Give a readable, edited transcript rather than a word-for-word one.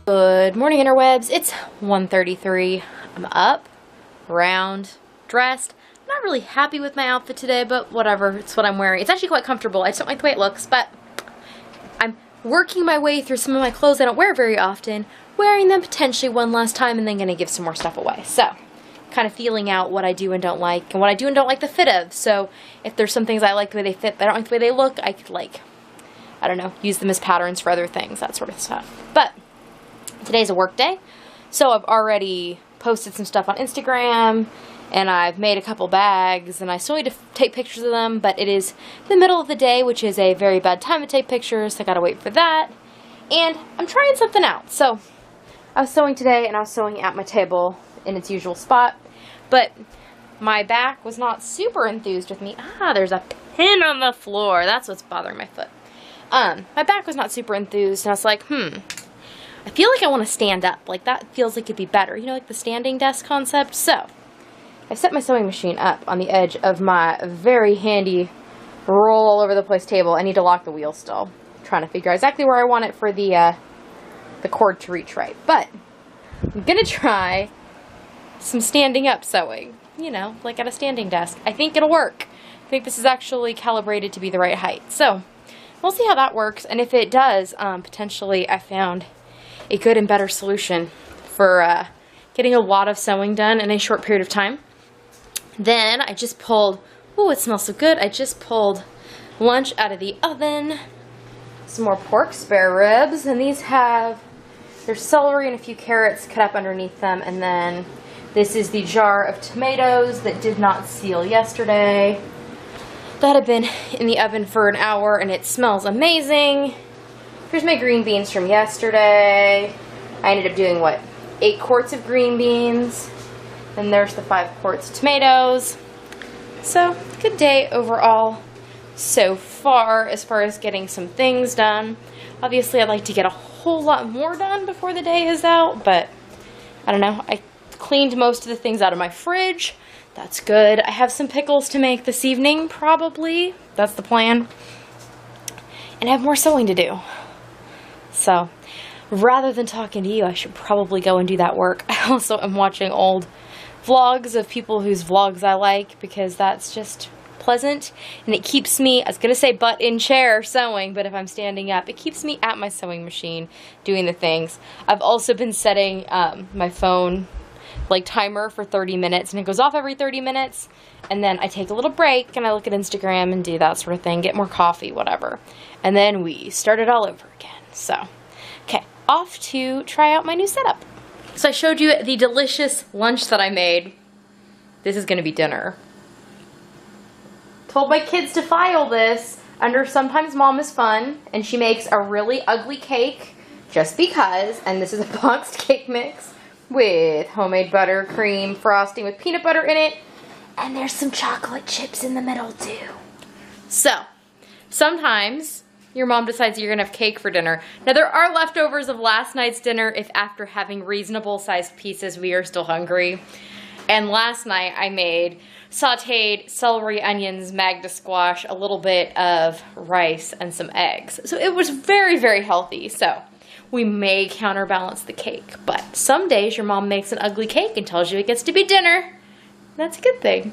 Good morning, interwebs. It's 1:33. I'm up, round, dressed. I'm not really happy with my outfit today, but whatever. It's what I'm wearing. It's actually quite comfortable. I just don't like the way it looks, but I'm working my way through some of my clothes I don't wear very often, wearing them potentially one last time, and then going to give some more stuff away. So, kind of feeling out what I do and don't like, and what I do and don't like the fit of. So, if there's some things I like the way they fit, but I don't like the way they look, I could, I don't know, use them as patterns for other things, that sort of stuff. But today's a work day, so I've already posted some stuff on Instagram, and I've made a couple bags, and I still need to take pictures of them, but it is the middle of the day, which is a very bad time to take pictures, so I gotta wait for that. And I'm trying something out. So I was sewing today, and I was sewing at my table in its usual spot, but my back was not super enthused with me. There's a pin on the floor. That's what's bothering my foot. My back was not super enthused, and I was like, I feel like I want to stand up. Like, that feels like it'd be better. You know, like the standing desk concept? So, I set my sewing machine up on the edge of my very handy roll all over the place table. I need to lock the wheel still. I'm trying to figure out exactly where I want it for the cord to reach right. But, I'm going to try some standing up sewing. You know, like at a standing desk. I think it'll work. I think this is actually calibrated to be the right height. So, we'll see how that works. And if it does, potentially I found a good and better solution for getting a lot of sewing done in a short period of time. Then I just pulled, it smells so good. I just pulled lunch out of the oven. Some more pork spare ribs, and these have, there's celery and a few carrots cut up underneath them, and then this is the jar of tomatoes that did not seal yesterday. That had been in the oven for an hour, and it smells amazing. Here's my green beans from yesterday. I ended up doing, 8 quarts of green beans. And there's the 5 quarts of tomatoes. So, good day overall so far as getting some things done. Obviously, I'd like to get a whole lot more done before the day is out, but I don't know. I cleaned most of the things out of my fridge. That's good. I have some pickles to make this evening, probably. That's the plan. And I have more sewing to do. So, rather than talking to you, I should probably go and do that work. I also am watching old vlogs of people whose vlogs I like, because that's just pleasant, and it keeps me, I was going to say butt in chair sewing, but if I'm standing up, it keeps me at my sewing machine doing the things. I've also been setting my phone timer for 30 minutes, and it goes off every 30 minutes, and then I take a little break, and I look at Instagram and do that sort of thing, get more coffee, whatever. And then we start it all over again. So, okay, off to try out my new setup. So I showed you the delicious lunch that I made. This is gonna be dinner. Told my kids to file this under Sometimes Mom is Fun, and she makes a really ugly cake just because, and this is a boxed cake mix with homemade buttercream frosting with peanut butter in it, and there's some chocolate chips in the middle too. So, sometimes your mom decides you're gonna have cake for dinner. Now, there are leftovers of last night's dinner if after having reasonable sized pieces we are still hungry. And last night I made sauteed celery, onions, magda squash, a little bit of rice, and some eggs. So it was very, very healthy. So we may counterbalance the cake, but some days your mom makes an ugly cake and tells you it gets to be dinner. That's a good thing.